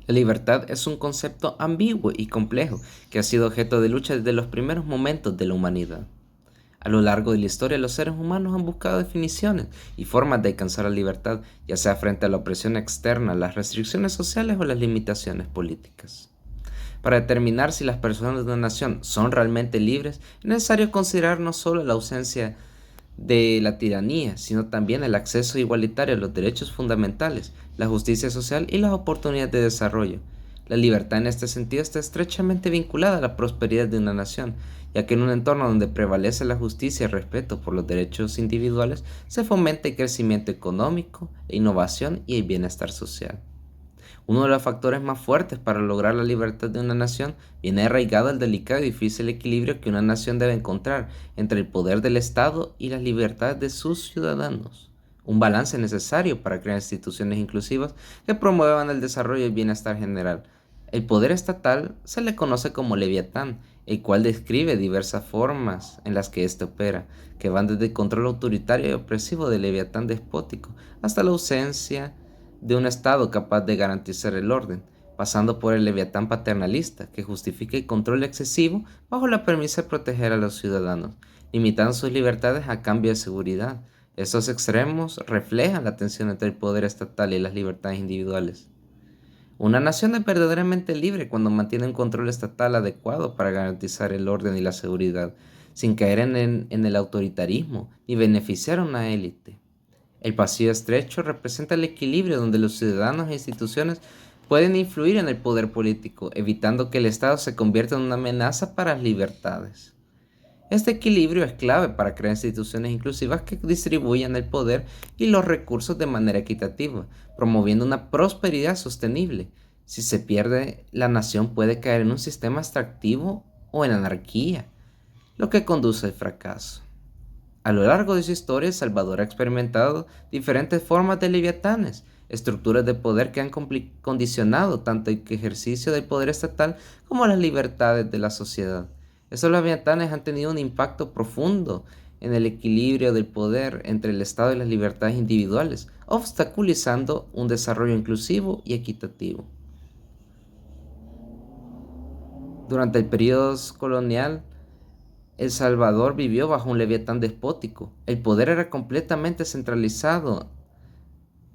La libertad es un concepto ambiguo y complejo que ha sido objeto de lucha desde los primeros momentos de la humanidad. A lo largo de la historia, los seres humanos han buscado definiciones y formas de alcanzar la libertad, ya sea frente a la opresión externa, las restricciones sociales o las limitaciones políticas. Para determinar si las personas de una nación son realmente libres, es necesario considerar no solo la ausencia de la tiranía, sino también el acceso igualitario a los derechos fundamentales, la justicia social y las oportunidades de desarrollo. La libertad en este sentido está estrechamente vinculada a la prosperidad de una nación, ya que en un entorno donde prevalece la justicia y el respeto por los derechos individuales, se fomenta el crecimiento económico, la innovación y el bienestar social. Uno de los factores más fuertes para lograr la libertad de una nación viene arraigado al delicado y difícil equilibrio que una nación debe encontrar entre el poder del Estado y las libertades de sus ciudadanos. Un balance necesario para crear instituciones inclusivas que promuevan el desarrollo y el bienestar general. El poder estatal se le conoce como leviatán, el cual describe diversas formas en las que éste opera, que van desde el control autoritario y opresivo del leviatán despótico hasta la ausencia de un Estado capaz de garantizar el orden, pasando por el leviatán paternalista, que justifica el control excesivo bajo la premisa de proteger a los ciudadanos, limitando sus libertades a cambio de seguridad. Estos extremos reflejan la tensión entre el poder estatal y las libertades individuales. Una nación es verdaderamente libre cuando mantiene un control estatal adecuado para garantizar el orden y la seguridad, sin caer en el autoritarismo ni beneficiar a una élite. El pasillo estrecho representa el equilibrio donde los ciudadanos e instituciones pueden influir en el poder político, evitando que el Estado se convierta en una amenaza para las libertades. Este equilibrio es clave para crear instituciones inclusivas que distribuyan el poder y los recursos de manera equitativa, promoviendo una prosperidad sostenible. Si se pierde, la nación puede caer en un sistema extractivo o en anarquía, lo que conduce al fracaso. A lo largo de su historia, El Salvador ha experimentado diferentes formas de leviatanes, estructuras de poder que han condicionado tanto el ejercicio del poder estatal como las libertades de la sociedad. Estos leviatanes han tenido un impacto profundo en el equilibrio del poder entre el Estado y las libertades individuales, obstaculizando un desarrollo inclusivo y equitativo. Durante el periodo colonial, El Salvador vivió bajo un leviatán despótico. El poder era completamente centralizado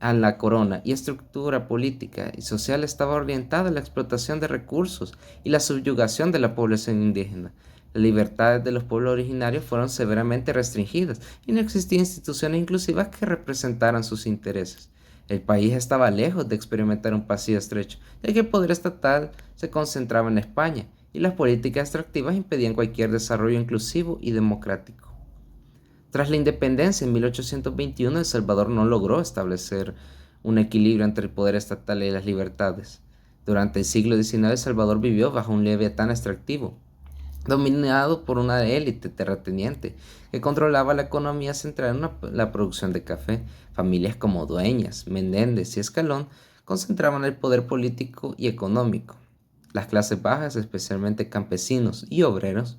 a la corona y estructura política y social estaba orientada a la explotación de recursos y la subyugación de la población indígena. Las libertades de los pueblos originarios fueron severamente restringidas y no existían instituciones inclusivas que representaran sus intereses. El país estaba lejos de experimentar un pasillo estrecho, ya que el poder estatal se concentraba en España y las políticas extractivas impedían cualquier desarrollo inclusivo y democrático. Tras la independencia en 1821, El Salvador no logró establecer un equilibrio entre el poder estatal y las libertades. Durante el siglo XIX, El Salvador vivió bajo un leviatán extractivo, dominado por una élite terrateniente que controlaba la economía centrada en la producción de café. Familias como Dueñas, Menéndez y Escalón concentraban el poder político y económico. Las clases bajas, especialmente campesinos y obreros,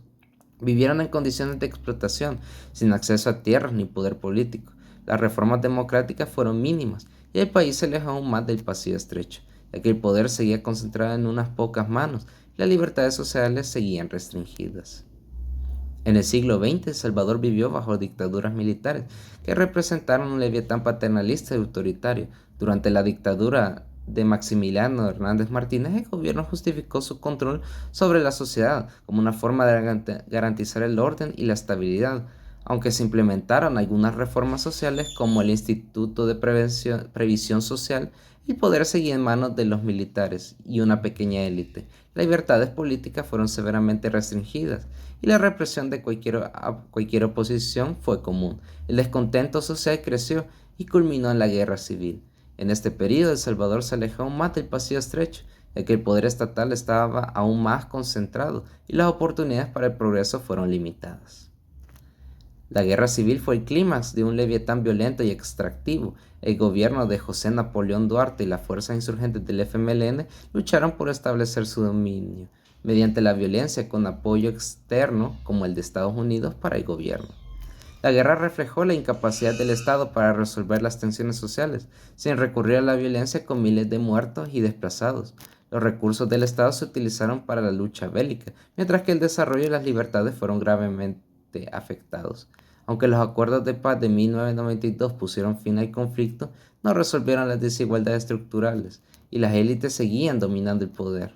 vivieron en condiciones de explotación, sin acceso a tierras ni poder político. Las reformas democráticas fueron mínimas y el país se alejó aún más del pasillo estrecho, ya que el poder seguía concentrado en unas pocas manos y las libertades sociales seguían restringidas. En el siglo XX, El Salvador vivió bajo dictaduras militares que representaron un leviatán paternalista y autoritario. Durante la dictadura de Maximiliano Hernández Martínez, el gobierno justificó su control sobre la sociedad como una forma de garantizar el orden y la estabilidad, aunque se implementaron algunas reformas sociales como el Instituto de Previsión Social. El poder seguía en manos de los militares y una pequeña élite. Las libertades políticas fueron severamente restringidas y la represión de cualquier oposición fue común. El descontento social creció y culminó en la guerra civil. En este periodo, El Salvador se alejó aún más del pasillo estrecho, ya que el poder estatal estaba aún más concentrado y las oportunidades para el progreso fueron limitadas. La guerra civil fue el clímax de un leviatán violento y extractivo. El gobierno de José Napoleón Duarte y las fuerzas insurgentes del FMLN lucharon por establecer su dominio, mediante la violencia con apoyo externo como el de Estados Unidos para el gobierno. La guerra reflejó la incapacidad del Estado para resolver las tensiones sociales, sin recurrir a la violencia con miles de muertos y desplazados. Los recursos del Estado se utilizaron para la lucha bélica, mientras que el desarrollo y las libertades fueron gravemente afectados. Aunque los acuerdos de paz de 1992 pusieron fin al conflicto, no resolvieron las desigualdades estructurales y las élites seguían dominando el poder.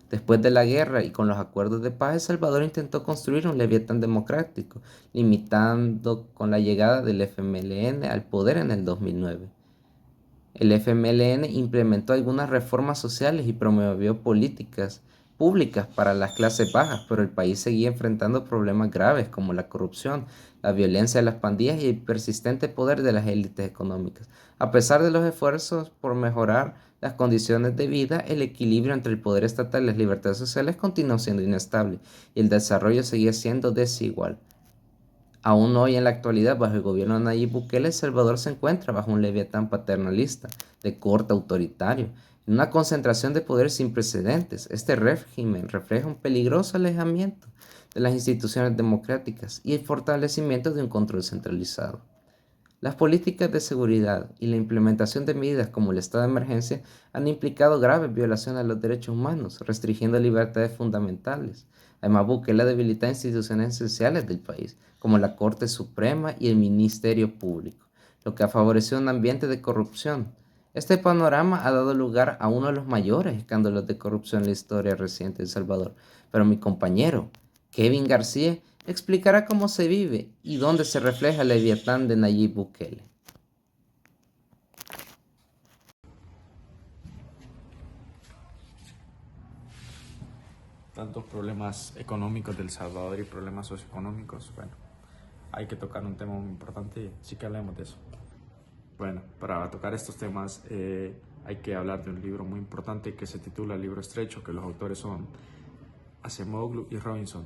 Después de la guerra y con los acuerdos de paz, El Salvador intentó construir un Leviatán democrático, limitando con la llegada del FMLN al poder en el 2009. El FMLN implementó algunas reformas sociales y promovió políticas públicas para las clases bajas, pero el país seguía enfrentando problemas graves como la corrupción, la violencia de las pandillas y el persistente poder de las élites económicas. A pesar de los esfuerzos por mejorar las condiciones de vida, el equilibrio entre el poder estatal y las libertades sociales continuó siendo inestable y el desarrollo seguía siendo desigual. Aún hoy en la actualidad, bajo el gobierno de Nayib Bukele, El Salvador se encuentra bajo un leviatán paternalista, de corte autoritario, en una concentración de poder sin precedentes. Este régimen refleja un peligroso alejamiento de las instituciones democráticas y el fortalecimiento de un control centralizado. Las políticas de seguridad y la implementación de medidas como el estado de emergencia han implicado graves violaciones a los derechos humanos, restringiendo libertades fundamentales. Además, Bukele debilita instituciones esenciales del país, como la Corte Suprema y el Ministerio Público, lo que ha favorecido un ambiente de corrupción. Este panorama ha dado lugar a uno de los mayores escándalos de corrupción en la historia reciente de El Salvador, pero mi compañero, Kevin García, explicará cómo se vive y dónde se refleja el Leviatán de Nayib Bukele. Tantos problemas económicos del Salvador y problemas socioeconómicos, bueno, hay que tocar un tema muy importante, sí que hablemos de eso. Bueno, para tocar estos temas hay que hablar de un libro muy importante que se titula El libro estrecho, que los autores son Acemoglu y Robinson.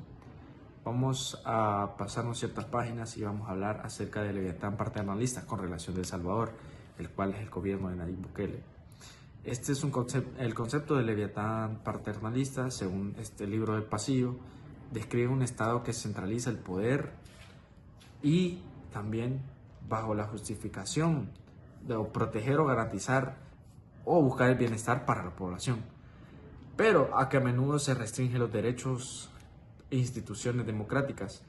Vamos a pasarnos ciertas páginas y vamos a hablar acerca del Leviatán paternalista con relación de El Salvador, el cual es el gobierno de Nayib Bukele. Este es el concepto de Leviatán paternalista, según este libro del pasillo, describe un Estado que centraliza el poder y también bajo la justificación de proteger o garantizar o buscar el bienestar para la población, pero a que a menudo se restringen los derechos e instituciones democráticas.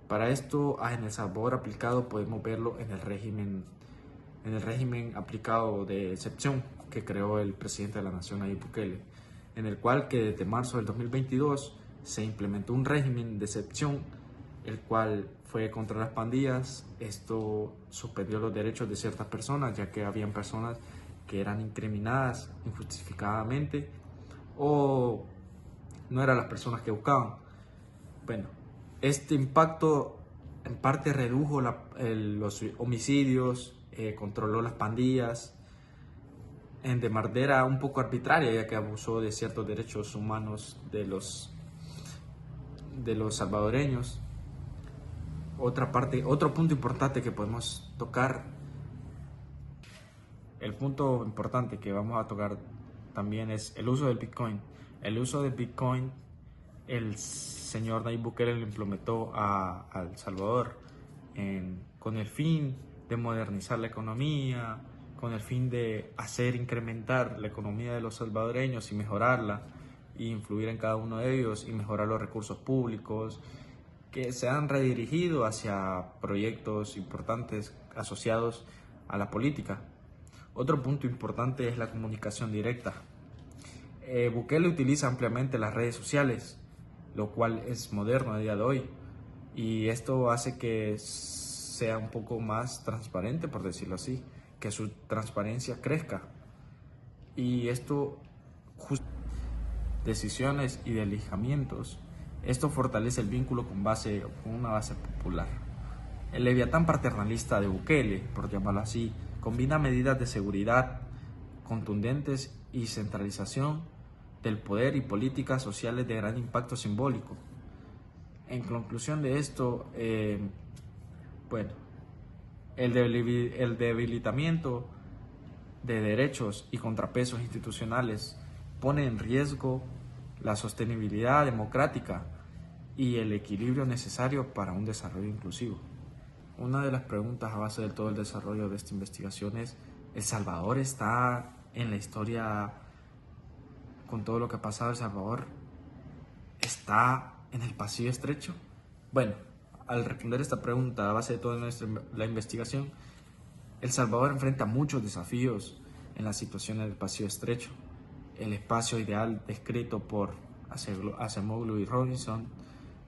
Para esto, en El Salvador aplicado podemos verlo en el régimen aplicado de excepción que creó el presidente de la nación, Nayib Bukele, en el cual que desde marzo del 2022 se implementó un régimen de excepción, el cual fue contra las pandillas. Esto suspendió los derechos de ciertas personas, ya que habían personas que eran incriminadas injustificadamente o no eran las personas que buscaban. Bueno, este impacto en parte redujo los homicidios, controló las pandillas de manera un poco arbitraria, ya que abusó de ciertos derechos humanos de los salvadoreños. Otro punto importante que podemos tocar, el punto importante que vamos a tocar también es el uso del Bitcoin. El uso del Bitcoin, el señor Nayib Bukele lo implementó a El Salvador con el fin de modernizar la economía, con el fin de incrementar la economía de los salvadoreños y mejorarla, e influir en cada uno de ellos y mejorar los recursos públicos que se han redirigido hacia proyectos importantes asociados a la política. Otro punto importante es la comunicación directa. Bukele utiliza ampliamente las redes sociales, lo cual es moderno a día de hoy, y esto hace que sea un poco más transparente, por decirlo así, que su transparencia crezca, y esto decisiones y de alejamientos. Esto fortalece el vínculo con una base popular. El Leviatán paternalista de Bukele, por llamarlo así, combina medidas de seguridad contundentes y centralización del poder y políticas sociales de gran impacto simbólico. En conclusión de esto, el debilitamiento de derechos y contrapesos institucionales pone en riesgo la sostenibilidad democrática y el equilibrio necesario para un desarrollo inclusivo. Una de las preguntas a base de todo el desarrollo de esta investigación es: ¿El Salvador está en la historia con todo lo que ha pasado en El Salvador, está en el pasillo estrecho? Bueno, al responder esta pregunta a base de toda la investigación, El Salvador enfrenta muchos desafíos en la situación del pasillo estrecho. El espacio ideal descrito por Acemoglu y Robinson,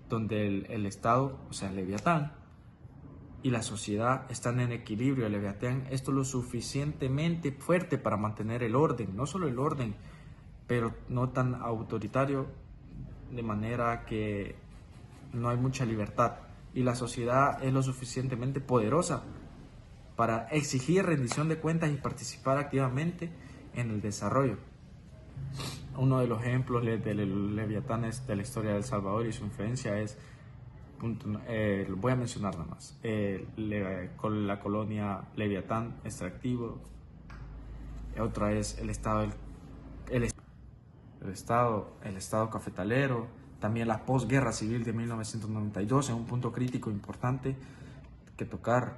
donde el Estado, o sea, el Leviatán, y la sociedad están en equilibrio. El Leviatán, esto es lo suficientemente fuerte para mantener el orden, no solo el orden, pero no tan autoritario, de manera que no hay mucha libertad. Y la sociedad es lo suficientemente poderosa para exigir rendición de cuentas y participar activamente en el desarrollo. Uno de los ejemplos del Leviatán de la historia de El Salvador y su influencia es, voy a mencionar nada más, con la colonia Leviatán extractivo. Otra es el estado cafetalero, también la posguerra civil de 1992, en un punto crítico importante que tocar.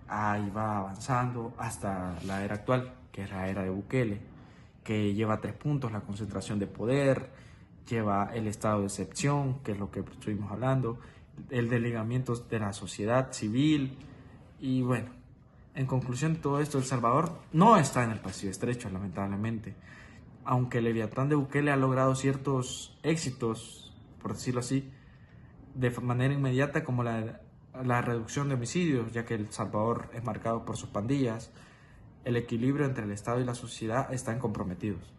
Ahí va avanzando hasta la era actual, que es la era de Bukele, que lleva 3 puntos: la concentración de poder, lleva el estado de excepción, que es lo que estuvimos hablando, el desligamiento de la sociedad civil. Y bueno, en conclusión de todo esto, El Salvador no está en el pasillo estrecho, lamentablemente. Aunque el Leviatán de Bukele ha logrado ciertos éxitos, por decirlo así, de manera inmediata, como la reducción de homicidios, ya que El Salvador es marcado por sus pandillas, el equilibrio entre el Estado y la sociedad están comprometidos.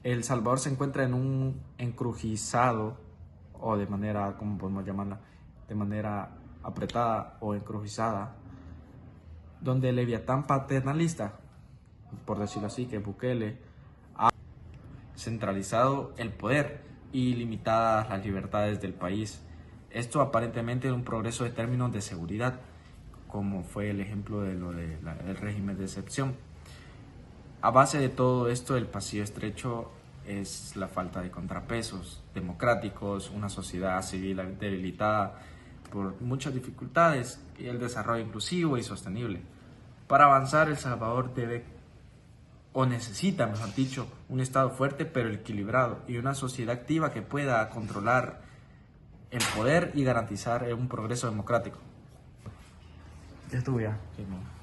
El Salvador se encuentra en un encrucijado, o de manera, ¿cómo podemos llamarla?, de manera apretada o encrucijada, donde el Leviatán paternalista, por decirlo así, que Bukele, ha centralizado el poder y limitadas las libertades del país. Esto aparentemente es un progreso de términos de seguridad, como fue el ejemplo de del régimen de excepción. A base de todo esto, el pasillo estrecho es la falta de contrapesos democráticos, una sociedad civil debilitada por muchas dificultades y el desarrollo inclusivo y sostenible. Para avanzar, El Salvador debe, o necesita, mejor dicho, un Estado fuerte pero equilibrado y una sociedad activa que pueda controlar el poder y garantizar un progreso democrático. Ya estuvo ya. Sí, no.